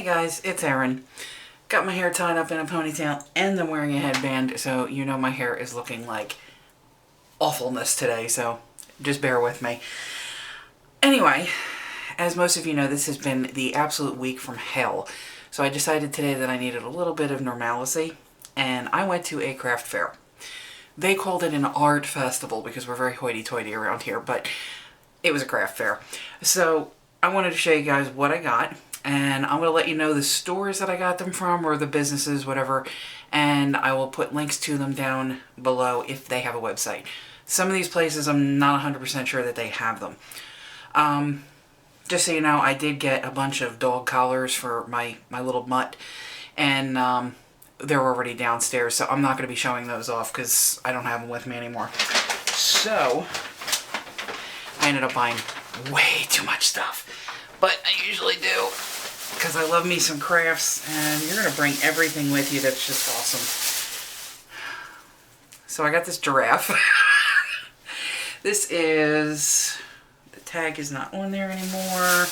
guys, it's Erin. Got my hair tied up in a ponytail and I'm wearing a headband, so you know my hair is looking like awfulness today, so just bear with me. Anyway, as most of you know, this has been the absolute week from hell. So I decided today that I needed a little bit of normalcy, and I went to a craft fair. They called it an art festival because we're very hoity-toity around here, but it was a craft fair. So I wanted to show you guys what I got, and I'm going to let you know the stores that I got them from, or the businesses, whatever, and I will put links to them down below if they have a website. Some of these places I'm not 100% sure that they have them. Just so you know, I did get a bunch of dog collars for my little mutt, and they're already downstairs, so I'm not going to be showing those off because I don't have them with me anymore. So I ended up buying way too much stuff, but I usually do because I love me some crafts, and you're going to bring everything with you. That's just awesome. So I got this giraffe. This is, the tag is not on there anymore. Let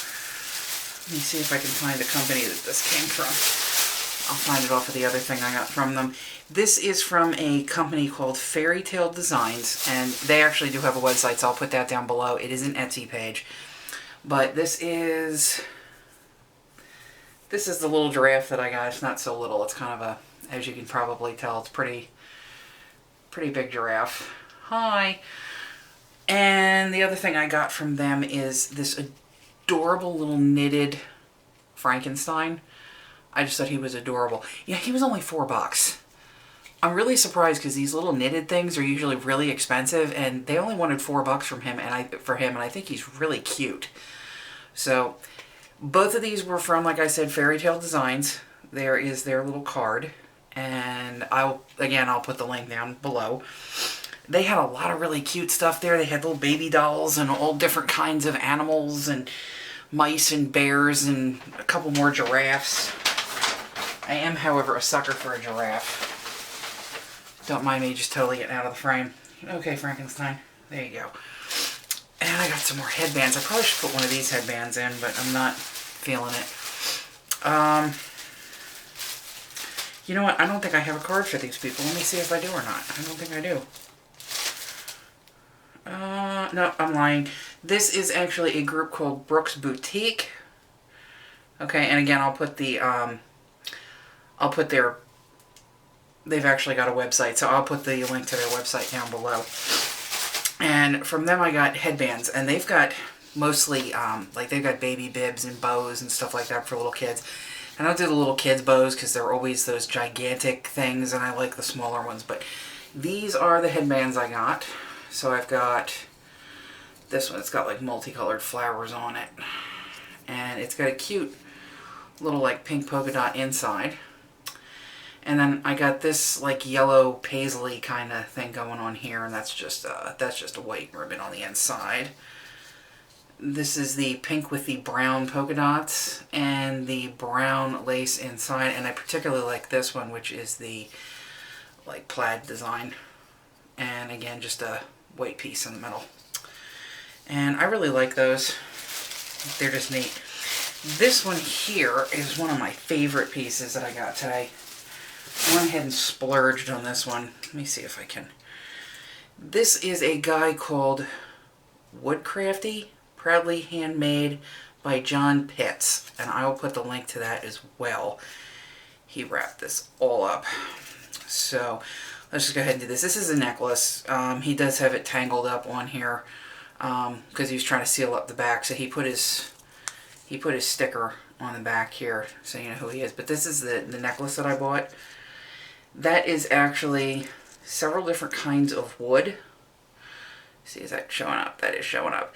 me see if I can find the company that this came from. I'll find it off of the other thing I got from them. This is from a company called Fairy Tale Designs, and they actually do have a website, so I'll put that down below. It is an Etsy page. But this is the little giraffe that I got. It's not so little. It's kind of a, as you can probably tell, it's pretty big giraffe. Hi. And the other thing I got from them is this adorable little knitted Frankenstein. I just thought he was adorable. Yeah, he was only $4. I'm really surprised because these little knitted things are usually really expensive, and they only wanted $4 from him, and I think he's really cute. So both of these were from, like I said, Fairy Tale Designs. There is their little card, and I'll put the link down below. They had a lot of really cute stuff there. They had little baby dolls and all different kinds of animals and mice and bears and a couple more giraffes. I am, however, a sucker for a giraffe. Don't mind me just totally getting out of the frame. Okay, Frankenstein. There you go. And I got some more headbands. I probably should put one of these headbands in, but I'm not feeling it. You know what? I don't think I have a card for these people. Let me see if I do or not. I don't think I do. No, I'm lying. This is actually a group called Brooks Boutique. Okay, and again, I'll put their, they've actually got a website, so I'll put the link to their website down below. And from them I got headbands, and they've got mostly, like they've got baby bibs and bows and stuff like that for little kids. I don't do the little kids bows because they're always those gigantic things, and I like the smaller ones, but these are the headbands I got. So I've got this one. It's got like multicolored flowers on it, and it's got a cute little like pink polka dot inside. And then I got this like yellow paisley kind of thing going on here, and that's just a white ribbon on the inside. This is the pink with the brown polka dots and the brown lace inside, and I particularly like this one, which is the like plaid design. And again, just a white piece in the middle. And I really like those. They're just neat. This one here is one of my favorite pieces that I got today. I went ahead and splurged on this one. Let me see if I can. This is a guy called Crafty, proudly handmade by John Pitts, and I will put the link to that as well. He wrapped this all up. So let's just go ahead and do this. This is a necklace. He does have it tangled up on here because he was trying to seal up the back, so he put his sticker on the back here so you know who he is. But this is the necklace that I bought. That is actually several different kinds of wood. See, is that showing up? That is showing up.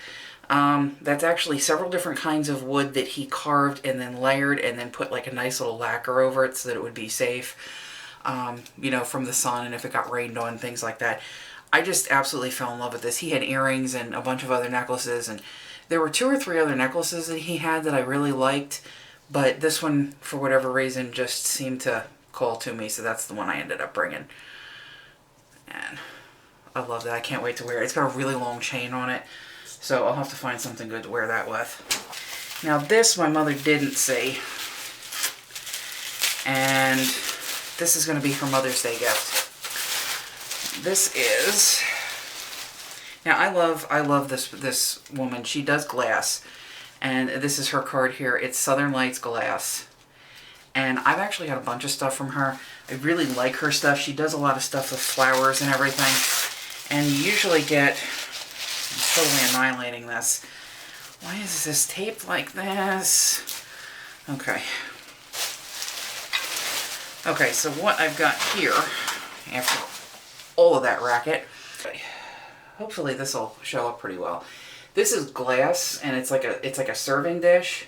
That's actually several different kinds of wood that he carved and then layered and then put like a nice little lacquer over it so that it would be safe, you know, from the sun and if it got rained on, things like that. I just absolutely fell in love with this. He had earrings and a bunch of other necklaces, and there were 2 or 3 other necklaces that he had that I really liked, but this one, for whatever reason, just seemed to call to me, so that's the one I ended up bringing. And I love that. I can't wait to wear it. It's got a really long chain on it, so I'll have to find something good to wear that with. Now this my mother didn't see. And this is going to be her Mother's Day gift. This is... Now, I love this woman. She does glass. And this is her card here. It's Southern Lights Glass. And I've actually got a bunch of stuff from her. I really like her stuff. She does a lot of stuff with flowers and everything. And you usually get... I'm totally annihilating this. Why is this taped like this? Okay. Okay, so what I've got here, after all of that racket, hopefully this will show up pretty well. This is glass, and it's like a serving dish.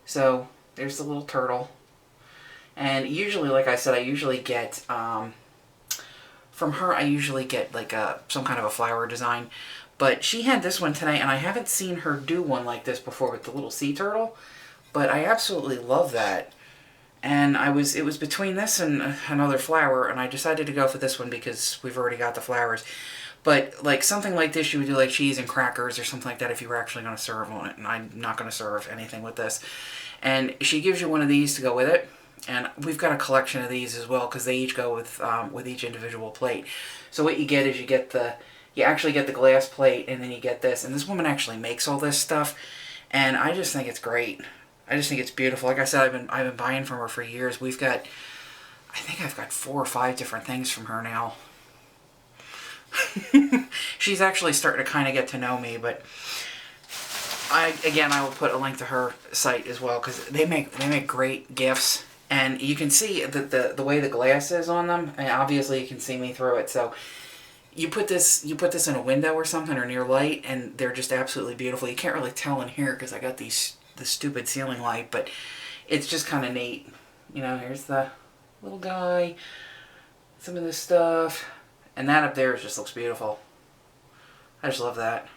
So there's the little turtle. And usually, like I said, I usually get, from her, I usually get like some kind of a flower design. But she had this one today, and I haven't seen her do one like this before with the little sea turtle. But I absolutely love that. And it was between this and another flower, and I decided to go for this one because we've already got the flowers. But like something like this, you would do like cheese and crackers or something like that if you were actually going to serve on it. And I'm not going to serve anything with this. And she gives you one of these to go with it. And we've got a collection of these as well because they each go with each individual plate. So what you get is you actually get the glass plate, and then you get this. And this woman actually makes all this stuff, and I just think it's great. I just think it's beautiful. Like I said, I've been buying from her for years. I think I've got 4 or 5 different things from her now. She's actually starting to kind of get to know me, but I will put a link to her site as well because they make great gifts. And you can see the way the glass is on them, and obviously you can see me through it. So you put this in a window or something or near light, and they're just absolutely beautiful. You can't really tell in here because I got the stupid ceiling light, but it's just kind of neat. You know, here's the little guy, some of this stuff, and that up there just looks beautiful. I just love that.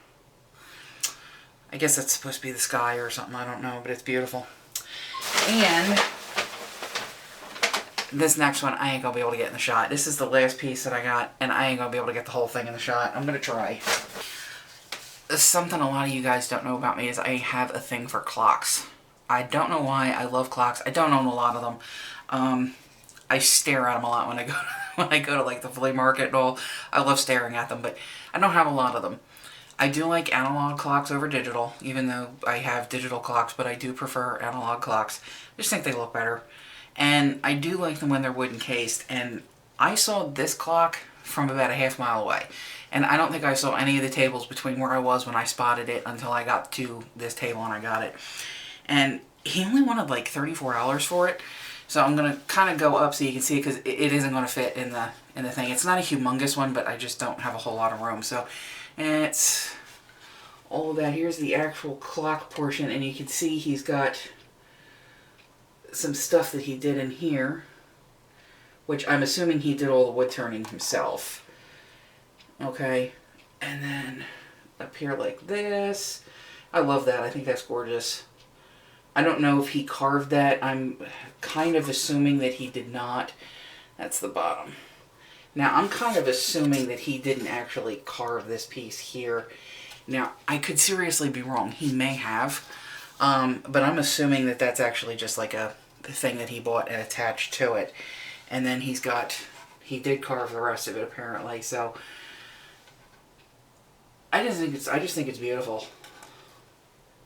I guess that's supposed to be the sky or something, I don't know, but it's beautiful. And this next one, I ain't going to be able to get in the shot. This is the last piece that I got, and I ain't going to be able to get the whole thing in the shot. I'm going to try. Something a lot of you guys don't know about me is I have a thing for clocks. I don't know why. I love clocks. I don't own a lot of them. I stare at them a lot when I go to like the flea market and all. I love staring at them, but I don't have a lot of them. I do like analog clocks over digital, even though I have digital clocks, but I do prefer analog clocks. I just think they look better. And I do like them when they're wood encased. And I saw this clock from about a half mile away. And I don't think I saw any of the tables between where I was when I spotted it until I got to this table and I got it. And he only wanted like $34 for it. So I'm going to kind of go up so you can see it because it isn't going to fit in the thing. It's not a humongous one, but I just don't have a whole lot of room. So it's all of that. Here's the actual clock portion, and you can see he's got some stuff that he did in here, which I'm assuming he did all the wood turning himself. Okay, and then up here like this. I love that. I think that's gorgeous. I don't know if he carved that. I'm kind of assuming that he did not. That's the bottom. Now, I'm kind of assuming that he didn't actually carve this piece here. Now, I could seriously be wrong. He may have. But I'm assuming that that's actually just like a thing that he bought and attached to it. And then he did carve the rest of it apparently. So I just think it's beautiful.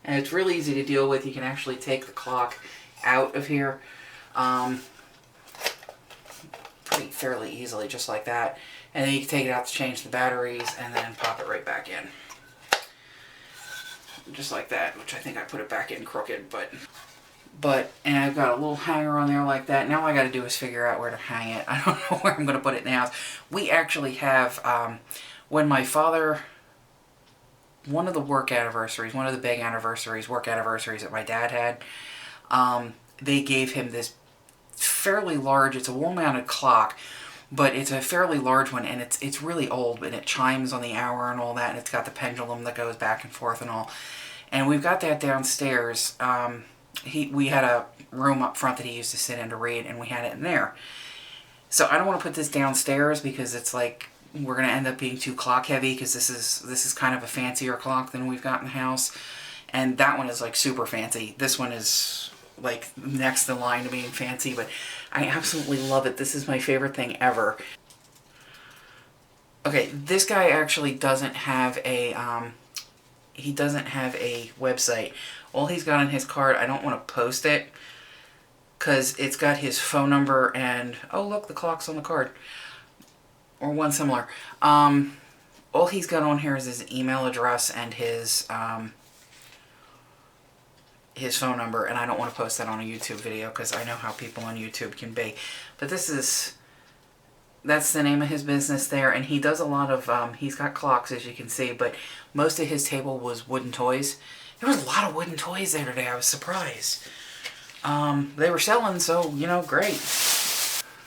And it's really easy to deal with. You can actually take the clock out of here pretty fairly easily, just like that. And then you can take it out to change the batteries and then pop it right back in. Just like that, which I think I put it back in crooked, and I've got a little hanger on there like that. Now all I got to do is figure out where to hang it. I don't know where I'm going to put it now. We actually have, when my father, one of the work anniversaries, one of the big anniversaries, work anniversaries that my dad had, they gave him this fairly large, it's a wall-mounted clock, but it's a fairly large one, and it's really old, and it chimes on the hour and all that, and it's got the pendulum that goes back and forth and all. And we've got that downstairs. We had a room up front that he used to sit in to read, and we had it in there. So I don't want to put this downstairs because it's like we're going to end up being too clock heavy, because this is kind of a fancier clock than we've got in the house. And that one is like super fancy. This one is like next in line to being fancy, but I absolutely love it. This is my favorite thing ever. Okay, this guy actually doesn't have a he doesn't have a website. All he's got on his card, I don't want to post it because it's got his phone number and, oh look, the clock's on the card. Or one similar. All he's got on here is his email address and his phone number, and I don't want to post that on a YouTube video because I know how people on YouTube can be. But that's the name of his business there, and he does a lot of, he's got clocks as you can see, but most of his table was wooden toys. There was a lot of wooden toys there today. I was surprised. They were selling, so, you know, great.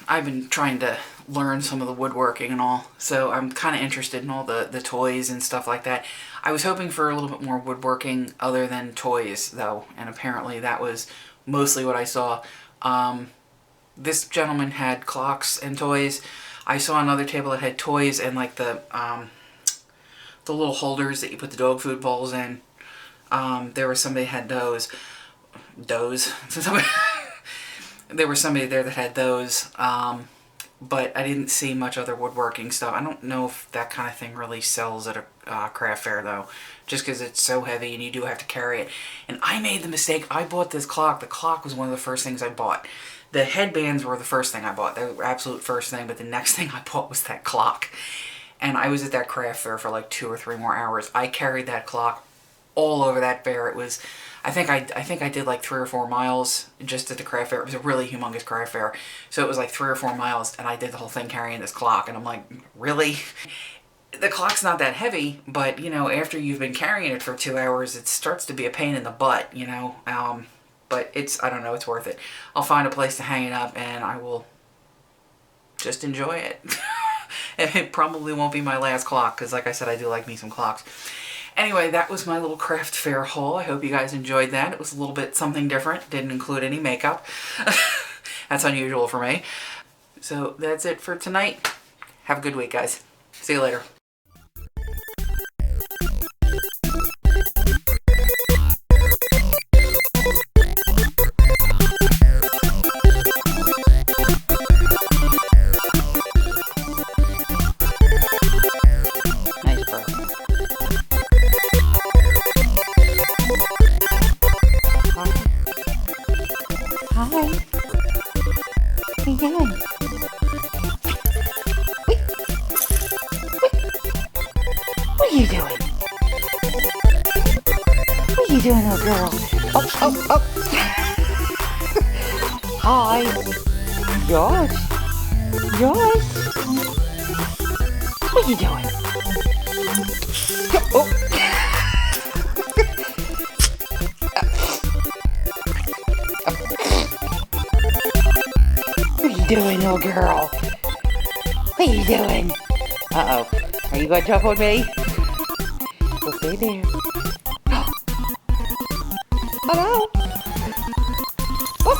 I've been trying to learn some of the woodworking and all, so I'm kind of interested in all the toys and stuff like that. I was hoping for a little bit more woodworking other than toys, though, and apparently that was mostly what I saw. This gentleman had clocks and toys. I saw another table that had toys and like the little holders that you put the dog food bowls in. There was somebody that had those. There was somebody there that had those, but I didn't see much other woodworking stuff. I don't know if that kind of thing really sells at a craft fair, though, just because it's so heavy and you do have to carry it. And I made the mistake. I bought this clock. The clock was one of the first things I bought. The headbands were the first thing I bought. They were absolute first thing, but the next thing I bought was that clock. And I was at that craft fair for like 2 or 3 more hours. I carried that clock all over that fair. It was... I think I did like 3 or 4 miles just at the craft fair. It was a really humongous craft fair. So it was like 3 or 4 miles, and I did the whole thing carrying this clock. And I'm like, really? The clock's not that heavy, but, you know, after you've been carrying it for 2 hours, it starts to be a pain in the butt, you know. But it's, I don't know, it's worth it. I'll find a place to hang it up, and I will just enjoy it. And it probably won't be my last clock, because like I said, I do like me some clocks. Anyway, that was my little craft fair haul. I hope you guys enjoyed that. It was a little bit something different. Didn't include any makeup. That's unusual for me. So that's it for tonight. Have a good week, guys. See you later. What are you doing? What are you doing, little girl? Oh. Hi. George. What are you doing? Oh. What are you doing, little girl? What are you doing? Uh-oh. Are you gonna jump on me? Well, stay there. Hello? Oh.